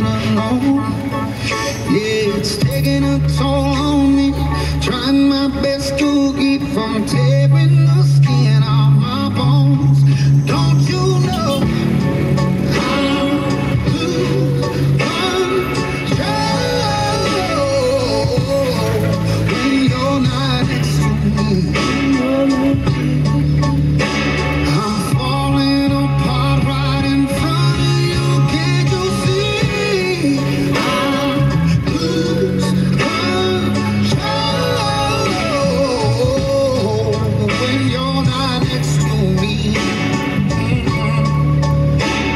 alone. Yeah, it's taking a toll on me. Trying my best to keep from tearing the skin off my bones. Don't you know how to control when you're not next to me? I'm falling apart right in front of you. Can't you see? I lose control when you're not next to me.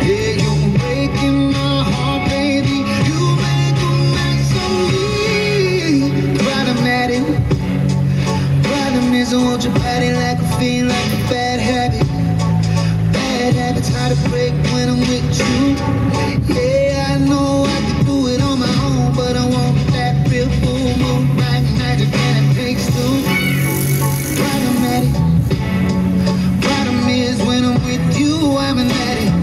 Yeah, you're breaking my heart, baby. You make a mess of me. Problematic. Problem is I want your body like a fiend, like a bad habit. Bad habits hard to break when I'm with you. Yeah, I know I can do it on my own, but I want that real full moon, right magic, and it takes two. Problematic. Problem is when I'm with you, I'm an addict,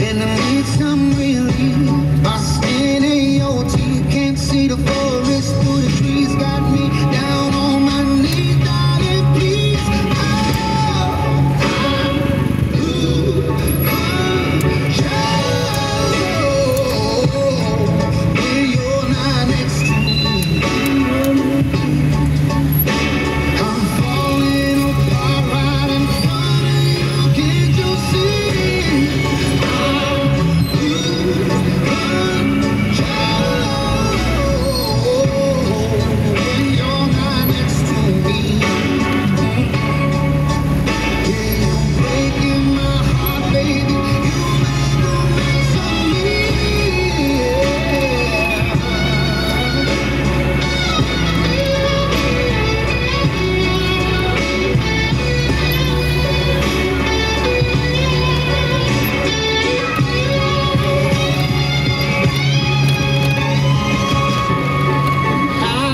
and I need some relief. My skin AOT, can't see the forest through the trees. Got me down on my knees, darling, please. Oh, I'm losing control when you're not next to me. I'm falling apart right in front of you. Can't you see? I'm losing control when you're not next to me. Yeah, you're breaking my heart, baby. You make a mess of me. I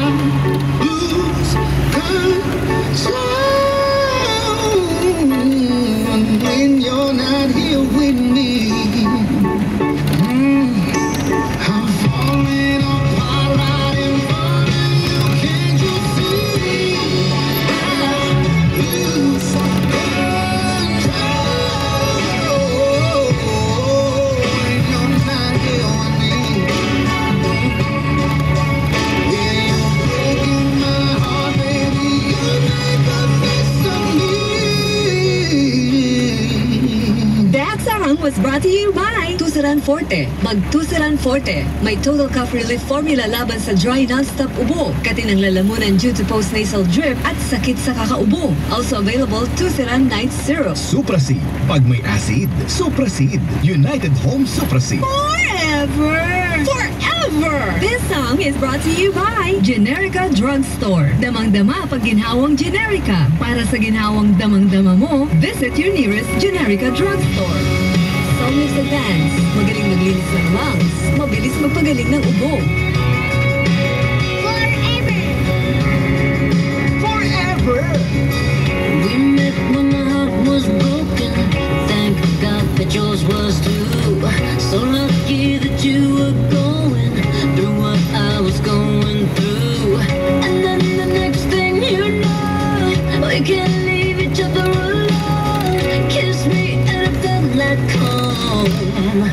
lose control when you're not here with me. I'm falling apart right in front of you. Can't you see? I lose control when you're not here with me. Yeah, you're breaking my heart, baby. You make a mess of me. That song was brought to you by Tusaran Forte. Mag Tusaran Forte. May total cough relief formula laban sa dry non-stop ubo, katinang lalamunan due to post-nasal drip at sakit sa kakaubo. Also available Tusaran Night Syrup. Supraseed. Pag may acid, Supraseed. United Home Supraseed. Forever! Forever! This song is brought to you by Generica Drugstore. Damang-dama pag ginhawang Generica. Para sa ginhawang damang-dama mo, visit your nearest Generica Drugstore. Solmix Advance. Magaling maglinis ng lungs. Mabilis magpagaling ng ubo. Forever. We met when my heart was broken. Thank God that yours was too. So lucky that you were going through what I was going through. And then the next thing you know, we can't leave each other alone. Kiss me and it felt like home.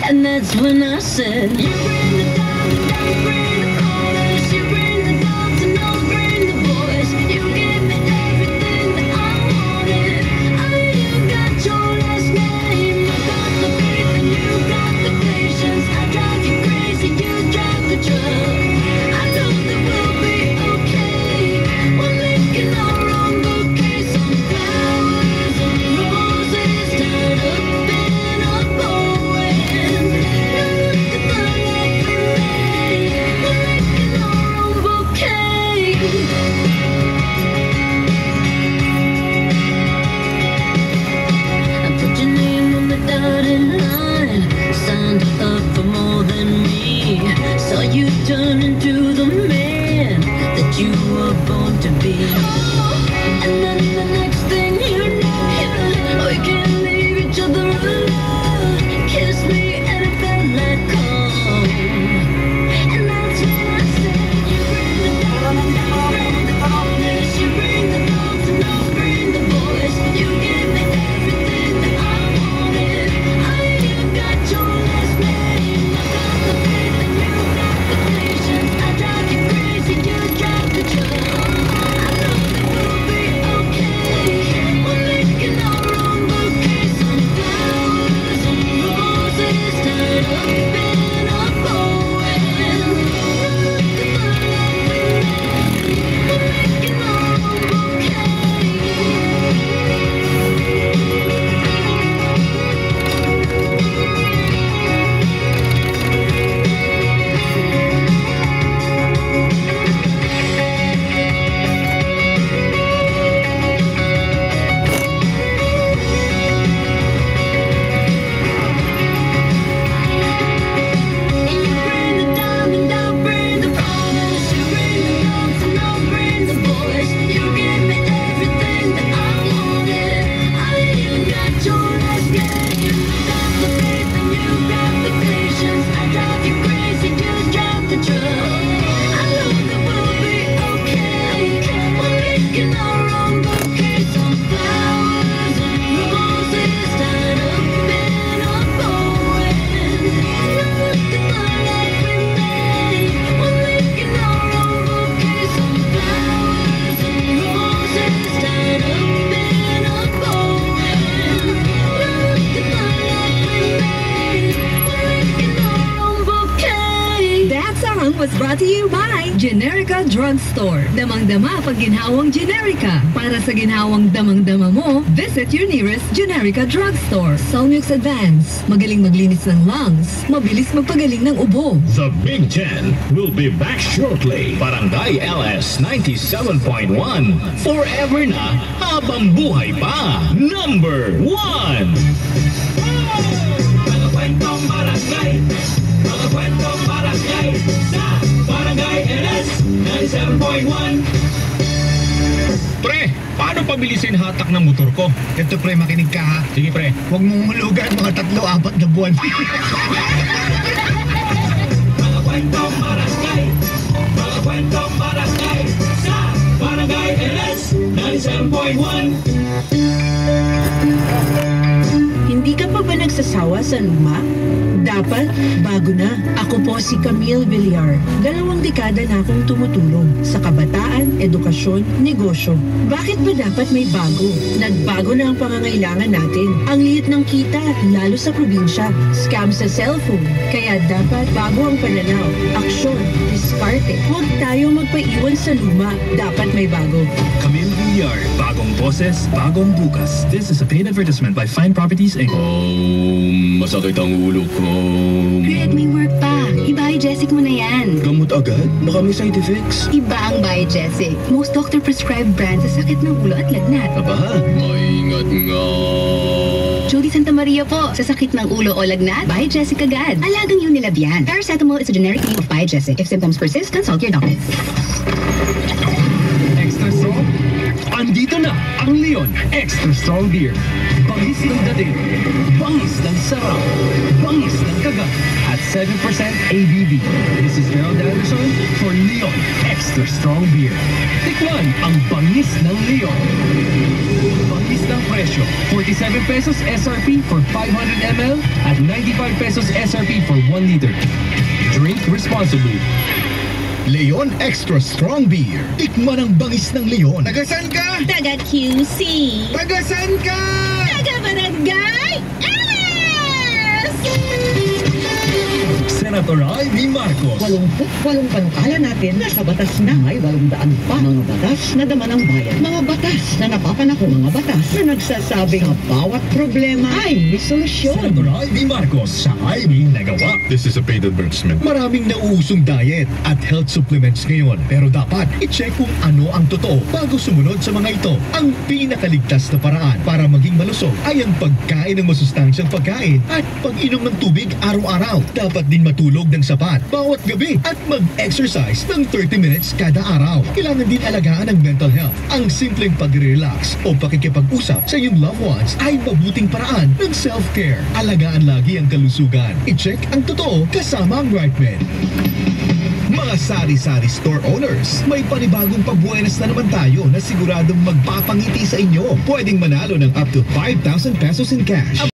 And that's when I said, you bring the down, you bring the chorus, you bring the dogs and I'll bring the boys. You give me everything that I wanted. You got your last name, I got the faith and you got the patience. I drive you crazy, you drive the truck. I know that we'll be okay. We're making our own bouquet, some flowers and roses tied up in a bow. And look at the light parade. been a going. We're making our own bouquet. Was brought to you by Generica Drugstore. Damang-dama pag ginhawang Generica. Para sa ginhawang damang-dama mo, visit your nearest Generica Drugstore. Solmux Advance. Magaling maglinis ng lungs. Mabilis magpagaling ng ubo. The Big Ten will be back shortly. Barangay LS 97.1. Forever na habang buhay pa. Number 1. Mga kwentong barangay, mga kwentong barangay sa Barangay LS 97.1. Pre, paano pabilisin hatak ng motor ko? Ito pre, makinig ka ha. Sige pre. Huwag mong hulugan mga 3-4 na buwan. Mga kwentong barangay, mga kwentong barangay sa Barangay LS 97.1. Hindi ka pa ba nagsasawa sa luma? Dapat, bago na. Ako po si Camille Villar. 2 dekada na akong tumutulong sa kabataan, edukasyon, negosyo. Bakit ba dapat may bago? Nagbago na ang pangangailangan natin. Ang liit ng kita, lalo sa probinsya. Scam sa cellphone. Kaya dapat bago ang pananaw. Aksyon, diskarte. Huwag tayo magpaiwan sa luma. Dapat may bago. Camille Villar, bagong boses, bagong bukas. This is a paid advertisement by Fine Properties Inc. Masakit ang ulo ko. Greg, may work pa. I-Biogesic mo na yan. Gamot agad? Baka may side effects. Iba ang Biogesic. Most doctor-prescribed brand sa sakit ng ulo at lagnat. Aba, maingat nga. Judy Santa Maria po. Sa sakit ng ulo o lagnat, Biogesic agad. Alagang Unilab yan. Paracetamol is a generic name of Biogesic. If symptoms persist, consult your doctor. Extra strong? Andito na ang Leon Extra Strong Beer. Bangis ng dating, bangis ng sarap, bangis ng kagat, at 7% ABV. This is Gerald Anderson for Leon Extra Strong Beer. Tikman ang bangis ng Leon. Bangis ng presyo, 47 pesos SRP for 500 ml at 95 pesos SRP for 1 liter. Drink responsibly. Leon Extra Strong Beer. Tikman ang bangis ng Leon. Tagasan ka? Taga QC. Tagasan ka? Taga Barangay LS! Senator Ivy Marcos. 88 panukala natin nasa batas na may 800 pa. Mga batas na daman ng bayan. Mga batas na napapanako. Mga batas na nagsasabing ang bawat problema ay may solusyon. Senator Ivy Marcos sa Ivy Nagawa. This is a paid advertisement. Maraming nauusong diet at health supplements ngayon. Pero dapat i-check kung ano ang totoo bago sumunod sa mga ito. Ang pinakaligtas na paraan para maging malusog ay ang pagkain ng masustansyang pagkain at pag-inom ng tubig araw-araw. Dapat din matulog ng sapat bawat gabi at mag-exercise ng 30 minutes kada araw. Kailangan din alagaan ang mental health. Ang simpleng pag-relax o pakikipag-usap sa iyong loved ones ay mabuting paraan ng self-care. Alagaan lagi ang kalusugan. I-check ang totoo kasama ang right men. Mga sari-sari store owners, may panibagong pabuenas na naman tayo na siguradong magpapangiti sa inyo. Pwedeng manalo ng up to 5,000 pesos in cash.